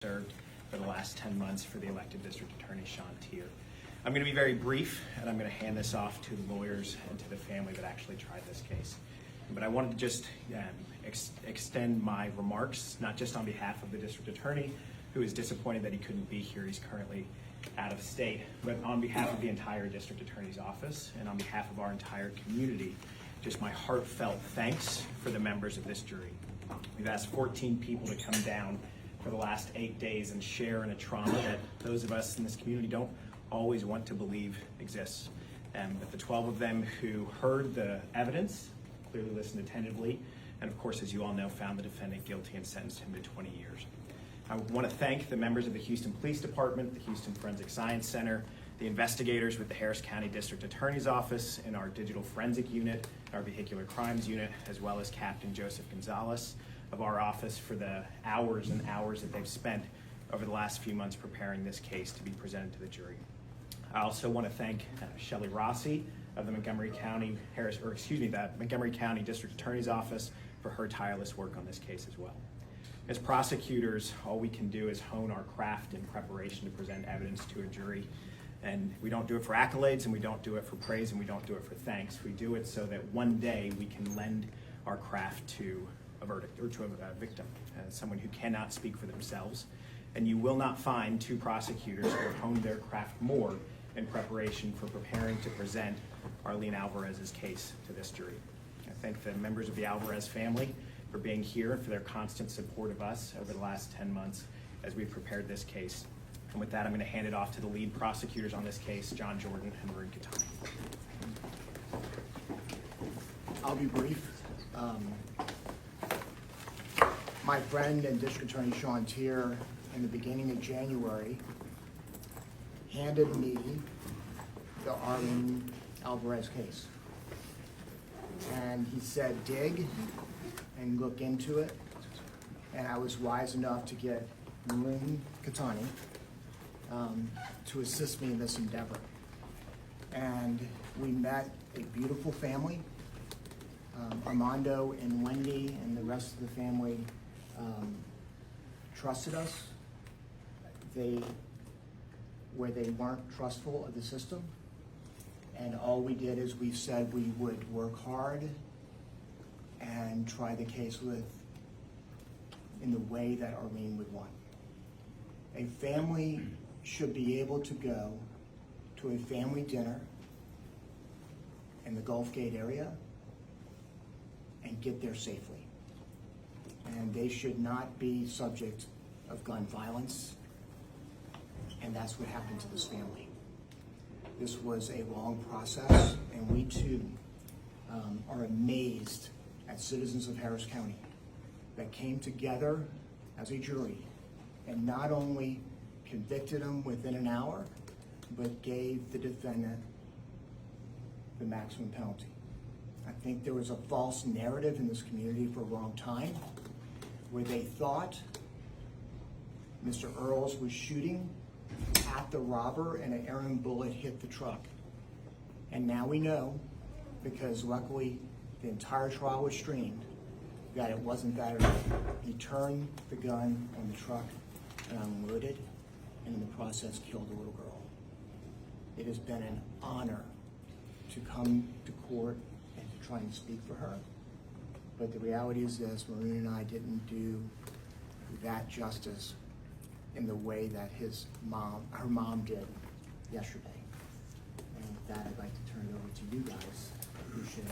served for the last 10 months for the elected district attorney, Sean Tier. I'm going to be very brief, and I'm going to hand this off to the lawyers and to the family that actually tried this case. But I wanted to just extend my remarks, not just on behalf of the district attorney, who is disappointed that he couldn't be here. He's currently out of state, but on behalf of the entire district attorney's office and on behalf of our entire community, just my heartfelt thanks for the members of this jury. We've asked 14 people to come down for the last 8 days and share in a trauma that those of us in this community don't always want to believe exists. But the 12 of them who heard the evidence, clearly listened attentively, and of course, as you all know, found the defendant guilty and sentenced him to 20 years. I want to thank the members of the Houston Police Department, the Houston Forensic Science Center, the investigators with the Harris County District Attorney's Office and our Digital Forensic Unit, our Vehicular Crimes Unit, as well as Captain Joseph Gonzalez of our office for the hours and hours that they've spent over the last few months preparing this case to be presented to the jury. I also want to thank Shelley Rossi of the Montgomery County Montgomery County District Attorney's Office for her tireless work on this case as well. As prosecutors, all we can do is hone our craft in preparation to present evidence to a jury. And we don't do it for accolades, and we don't do it for praise, and we don't do it for thanks. We do it so that one day we can lend our craft to a verdict or to a victim, someone who cannot speak for themselves. And you will not find two prosecutors who have honed their craft more in preparation for preparing to present Arlene Alvarez's case to this jury. I thank the members of the Alvarez family for being here and for their constant support of us over the last 10 months as we've prepared this case. And with that, I'm going to hand it off to the lead prosecutors on this case, John Jordan and Maureen Catani. I'll be brief. My friend and District Attorney Sean Tier, in the beginning of January, handed me the Arlene Alvarez case. And he said, dig and look into it. And I was wise enough to get Maureen Catani to assist me in this endeavor. And we met a beautiful family. Armando and Wendy and the rest of the family trusted us. Where they weren't trustful of the system. And all we did is we said we would work hard and try the case in the way that Arlene would want. A family should be able to go to a family dinner in the Gulf Gate area and get there safely. And they should not be subject of gun violence. And that's what happened to this family. This was a long process, and we too are amazed at citizens of Harris County that came together as a jury and not only convicted him within an hour, but gave the defendant the maximum penalty. I think there was a false narrative in this community for a long time where they thought Mr. Earls was shooting at the robber and an errant bullet hit the truck. And now we know, because luckily the entire trial was streamed, that it wasn't that at all. He turned the gun on the truck and unloaded, and in the process killed a little girl. It has been an honor to come to court and to try and speak for her. But the reality is this, Maureen and I didn't do that justice in the way that her mom did yesterday. And with that, I'd like to turn it over to you guys, who should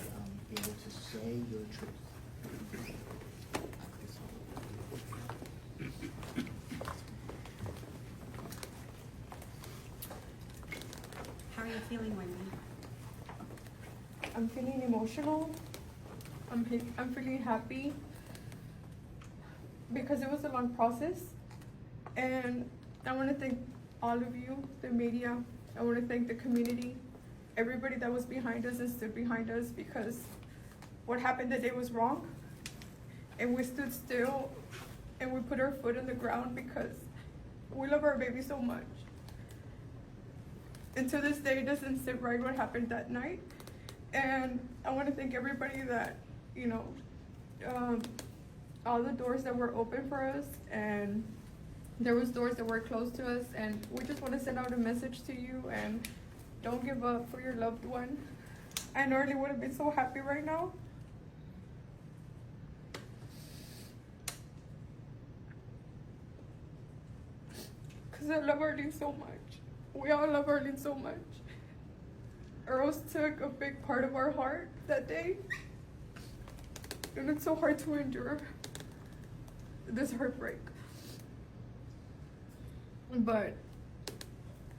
be able to say your truth. How are you feeling, Wendy? I'm feeling emotional. I'm feeling happy because it was a long process. And I want to thank all of you, the media. I want to thank the community, everybody that was behind us and stood behind us, because what happened that day was wrong. And we stood still and we put our foot on the ground because we love our baby so much. And to this day, it doesn't sit right what happened that night. And I want to thank everybody that, all the doors that were open for us, and there was doors that were closed to us, and we just want to send out a message to you, and don't give up for your loved one. I know Arlene would have been so happy right now. Because I love Arlene so much. We all love Arlene so much. Earls took a big part of our heart that day. And it's so hard to endure this heartbreak. But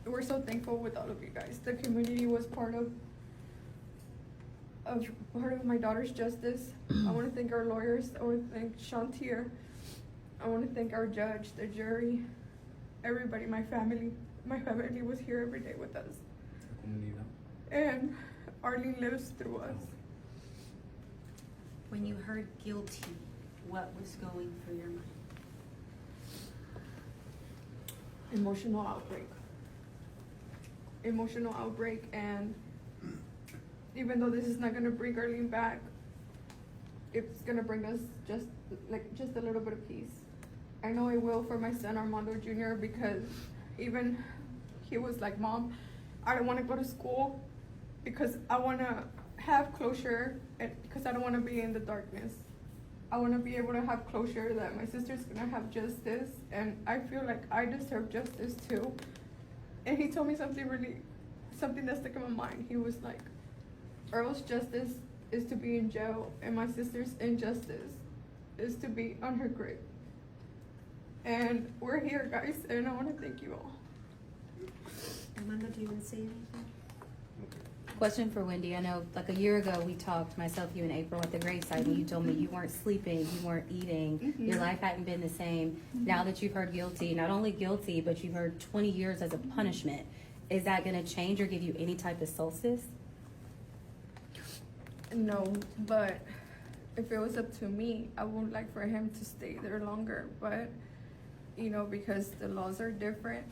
we're so thankful with all of you guys. The community was part of my daughter's justice. I want to thank our lawyers. I want to thank Shantier. I want to thank our judge, the jury, everybody, my family. My family was here every day with us. And Arlene lives through us. When you heard guilty, what was going through your mind? Emotional outbreak. Emotional outbreak, and even though this is not gonna bring Arlene back, it's gonna bring us just a little bit of peace. I know it will for my son Armando Jr. because even he was like, Mom, I don't wanna go to school because I wanna have closure and because I don't wanna be in the darkness. I want to be able to have closure that my sister's going to have justice, and I feel like I deserve justice too. And he told me something that stuck in my mind. He was like, Earl's justice is to be in jail, and my sister's injustice is to be on her grave. And we're here, guys, and I want to thank you all. Armando, do you want to say anything? Question for Wendy. I know like a year ago we talked, myself, you, and April at the graveside, and you told me you weren't sleeping, you weren't eating, your life hadn't been the same. Now that you've heard guilty, not only guilty, but you've heard 20 years as a punishment, is that going to change or give you any type of solstice? No, but if it was up to me, I would like for him to stay there longer. But, you know, because the laws are different,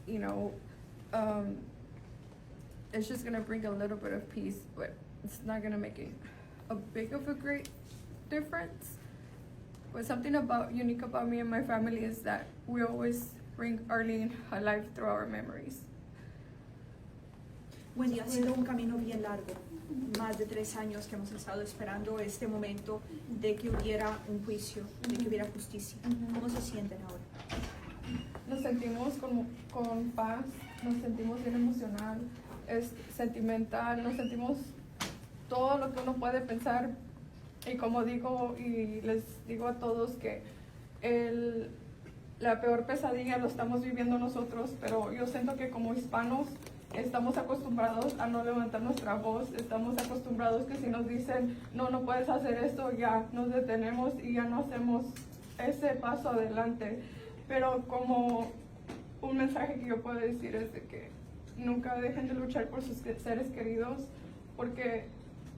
you know, it's just gonna bring a little bit of peace, but it's not gonna make it a big of a great difference. But something unique about me and my family is that we always bring Arlene alive through our memories. Wendy, ha sido un camino bien largo, más de 3 años que hemos estado esperando este momento de que hubiera un juicio, de que hubiera justicia. ¿Cómo se sienten ahora? Nos sentimos con paz, nos sentimos bien emocional, es sentimental, nos sentimos todo lo que uno puede pensar. Y como digo y les digo a todos que la peor pesadilla lo estamos viviendo nosotros, pero yo siento que como hispanos estamos acostumbrados a no levantar nuestra voz, estamos acostumbrados que si nos dicen no puedes hacer esto, ya nos detenemos y ya no hacemos ese paso adelante. Pero como un mensaje que yo puedo decir es de que nunca dejen de luchar por sus seres queridos, porque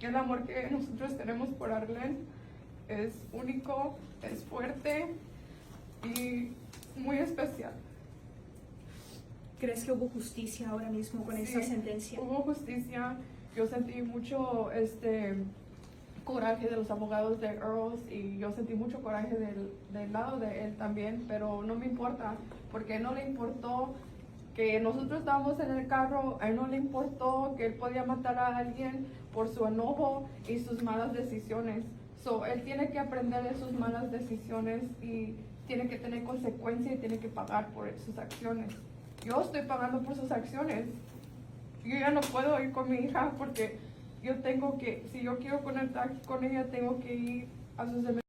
el amor que nosotros tenemos por Arlene es único, es fuerte y muy especial. ¿Crees que hubo justicia ahora mismo con esta sentencia? Hubo justicia. Yo sentí mucho coraje de los abogados de Earls y yo sentí mucho coraje del lado de él también, pero no me importa, porque no le importó que nosotros estábamos en el carro, a él no le importó que él podía matar a alguien por su enojo y sus malas decisiones. Él tiene que aprender de sus malas decisiones y tiene que tener consecuencias y tiene que pagar por sus acciones. Yo estoy pagando por sus acciones. Yo ya no puedo ir con mi hija porque yo tengo que, si yo quiero conectar con ella, tengo que ir a sus